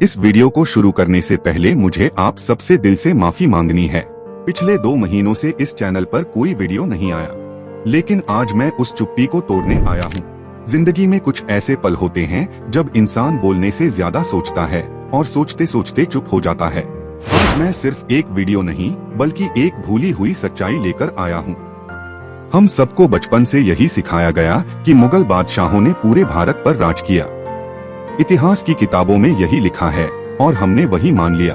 इस वीडियो को शुरू करने से पहले मुझे आप सबसे दिल से माफी मांगनी है। पिछले 2 महीनों से इस चैनल पर कोई वीडियो नहीं आया, लेकिन आज मैं उस चुप्पी को तोड़ने आया हूँ। जिंदगी में कुछ ऐसे पल होते हैं जब इंसान बोलने से ज्यादा सोचता है और सोचते सोचते चुप हो जाता है। आज मैं सिर्फ एक वीडियो नहीं बल्कि एक भूली हुई सच्चाई लेकर आया हूँ। हम सबको बचपन से यही सिखाया गया कि मुगल बादशाहों ने पूरे भारत पर राज किया। इतिहास की किताबों में यही लिखा है और हमने वही मान लिया।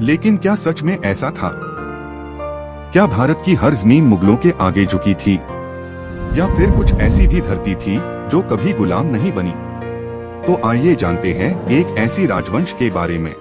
लेकिन क्या सच में ऐसा था? क्या भारत की हर जमीन मुगलों के आगे झुकी थी, या फिर कुछ ऐसी भी धरती थी जो कभी गुलाम नहीं बनी? तो आइए जानते हैं एक ऐसी राजवंश के बारे में।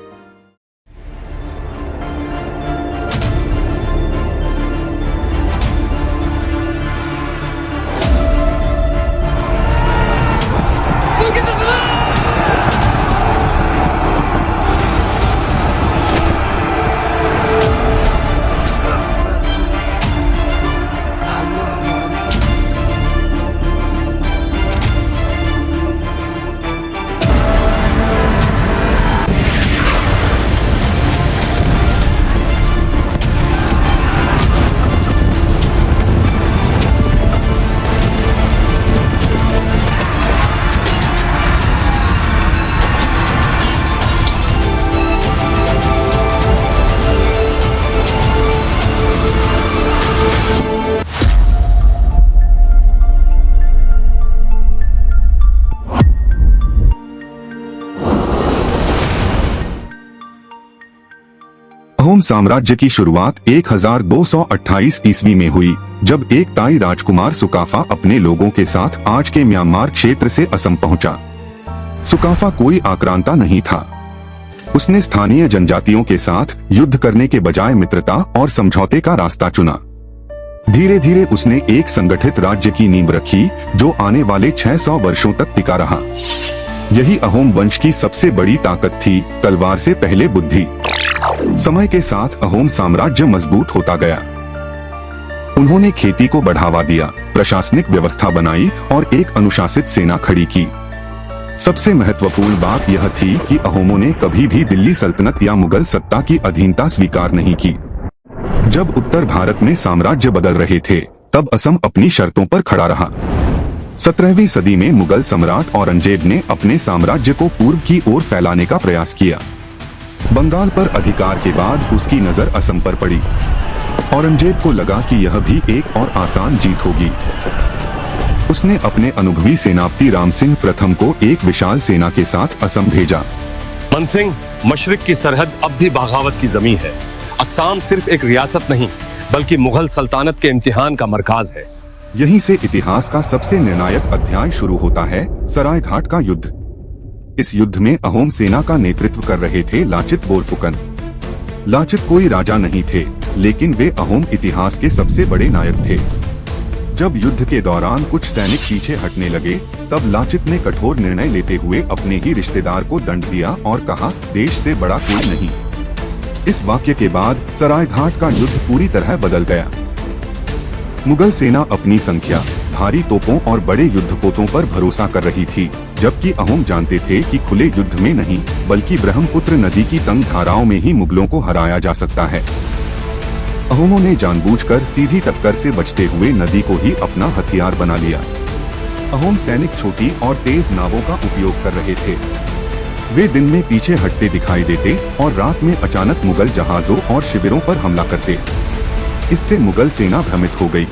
अहोम साम्राज्य की शुरुआत 1228 ईस्वी में हुई, जब एक ताई राजकुमार सुकाफा अपने लोगों के साथ आज के म्यांमार क्षेत्र से असम पहुंचा। सुकाफा कोई आक्रांता नहीं था। उसने स्थानीय जनजातियों के साथ युद्ध करने के बजाय मित्रता और समझौते का रास्ता चुना। धीरे धीरे उसने एक संगठित राज्य की नींव रखी जो आने वाले 600 वर्षों तक टिका रहा। यही अहोम वंश की सबसे बड़ी ताकत थी, तलवार से पहले बुद्धि। समय के साथ अहोम साम्राज्य मजबूत होता गया। उन्होंने खेती को बढ़ावा दिया, प्रशासनिक व्यवस्था बनाई और एक अनुशासित सेना खड़ी की। सबसे महत्वपूर्ण बात यह थी कि अहोमों ने कभी भी दिल्ली सल्तनत या मुगल सत्ता की अधीनता स्वीकार नहीं की। जब उत्तर भारत में साम्राज्य बदल रहे थे, तब असम अपनी शर्तों पर खड़ा रहा। 17वीं सदी में मुगल सम्राट औरंगजेब ने अपने साम्राज्य को पूर्व की ओर फैलाने का प्रयास किया। बंगाल पर अधिकार के बाद उसकी नजर असम पर पड़ी। औरंगजेब को लगा कि यह भी एक और आसान जीत होगी। उसने अपने अनुभवी सेनापति राम सिंह प्रथम को एक विशाल सेना के साथ असम भेजा। मन सिंह, मशरिक की सरहद अब भी बगावत की जमीन है। असम सिर्फ एक रियासत नहीं बल्कि मुगल सल्तनत के इम्तिहान का मरकज है। यहीं से इतिहास का सबसे निर्णायक अध्याय शुरू होता है, सरायघाट का युद्ध। इस युद्ध में अहोम सेना का नेतृत्व कर रहे थे लाचित बोरफुकन। लाचित कोई राजा नहीं थे, लेकिन वे अहोम इतिहास के सबसे बड़े नायक थे। जब युद्ध के दौरान कुछ सैनिक पीछे हटने लगे, तब लाचित ने कठोर निर्णय लेते हुए अपने ही रिश्तेदार को दंड दिया और कहा, देश से बड़ा कोई नहीं। इस वाक्य के बाद सरायघाट का युद्ध पूरी तरह बदल गया। मुगल सेना अपनी संख्या, भारी तोपों और बड़े युद्धपोतों पर भरोसा कर रही थी, जबकि अहोम जानते थे कि खुले युद्ध में नहीं बल्कि ब्रह्मपुत्र नदी की तंग धाराओं में ही मुगलों को हराया जा सकता है। अहोमों ने जानबूझकर सीधी टक्कर से बचते हुए नदी को ही अपना हथियार बना लिया। अहोम सैनिक छोटी और तेज नावों का उपयोग कर रहे थे। वे दिन में पीछे हटते दिखाई देते और रात में अचानक मुगल जहाजों और शिविरों पर हमला करते। इससे मुगल सेना भ्रमित हो गई।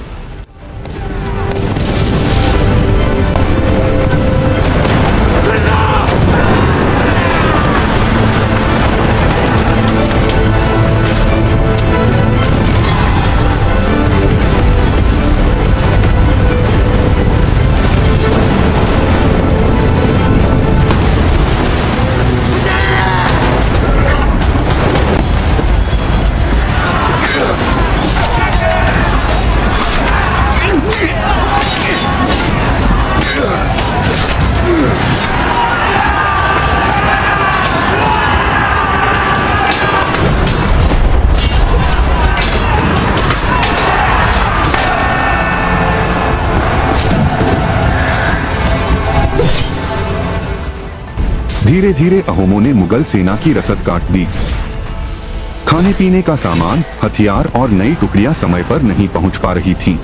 धीरे धीरे अहोमों ने मुगल सेना की रसद काट दी। खाने पीने का सामान, हथियार और नई टुकड़ियां समय पर नहीं पहुंच पा रही थीं।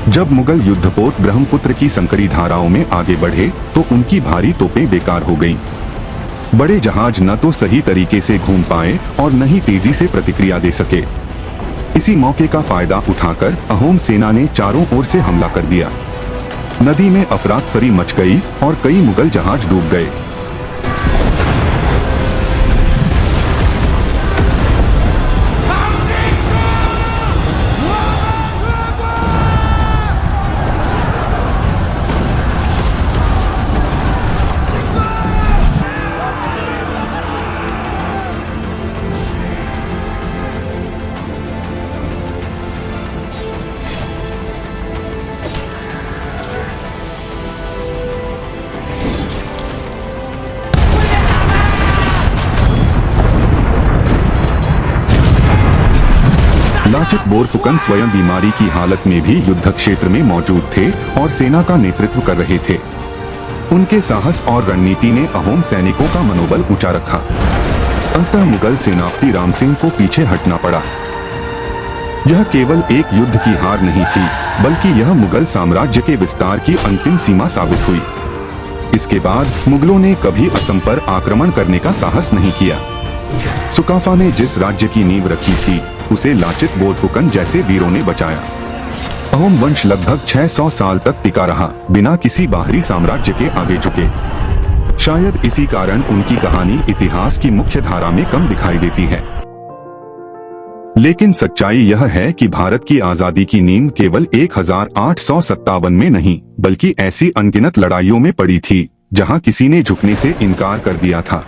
जब मुगल युद्धपोत ब्रह्मपुत्र की संकरी धाराओं में आगे बढ़े तो उनकी भारी तोपें बेकार हो गईं। बड़े जहाज न तो सही तरीके से घूम पाए और न ही तेजी से प्रतिक्रिया दे सके। इसी मौके का फायदा उठाकर अहोम सेना ने चारों ओर से हमला कर दिया। नदी में अफरातफरी मच गई और कई मुगल जहाज डूब गए। लाचित बोरफुकन स्वयं बीमारी की हालत में भी युद्ध क्षेत्र में मौजूद थे और सेना का नेतृत्व कर रहे थे। उनके साहस और रणनीति ने अहोम सैनिकों का मनोबल ऊंचा रखा। अंततः मुगल सेनापति राम सिंह को पीछे हटना पड़ा। यह केवल एक युद्ध की हार नहीं थी, बल्कि यह मुगल साम्राज्य के विस्तार की अंतिम सीमा साबित हुई। इसके बाद मुगलों ने कभी असम पर आक्रमण करने का साहस नहीं किया। सुकाफा ने जिस राज्य की नींव रखी थी उसे लाचित बोरफुकन जैसे वीरों ने बचाया। अहोम वंश लगभग 600 साल तक टिका रहा, बिना किसी बाहरी साम्राज्य के आगे झुके। शायद इसी कारण उनकी कहानी इतिहास की मुख्य धारा में कम दिखाई देती है। लेकिन सच्चाई यह है कि भारत की आजादी की नींव केवल 1857 में नहीं, बल्कि ऐसी अनगिनत लड़ाइयों में पड़ी थी जहां किसी ने झुकने से इनकार कर दिया था।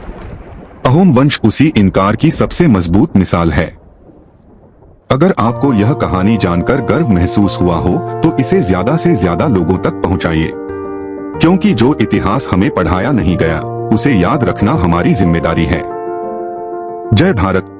अहोम वंश उसी इनकार की सबसे मजबूत मिसाल है। अगर आपको यह कहानी जानकर गर्व महसूस हुआ हो तो इसे ज्यादा से ज्यादा लोगों तक पहुंचाइए, क्योंकि जो इतिहास हमें पढ़ाया नहीं गया उसे याद रखना हमारी जिम्मेदारी है। जय भारत।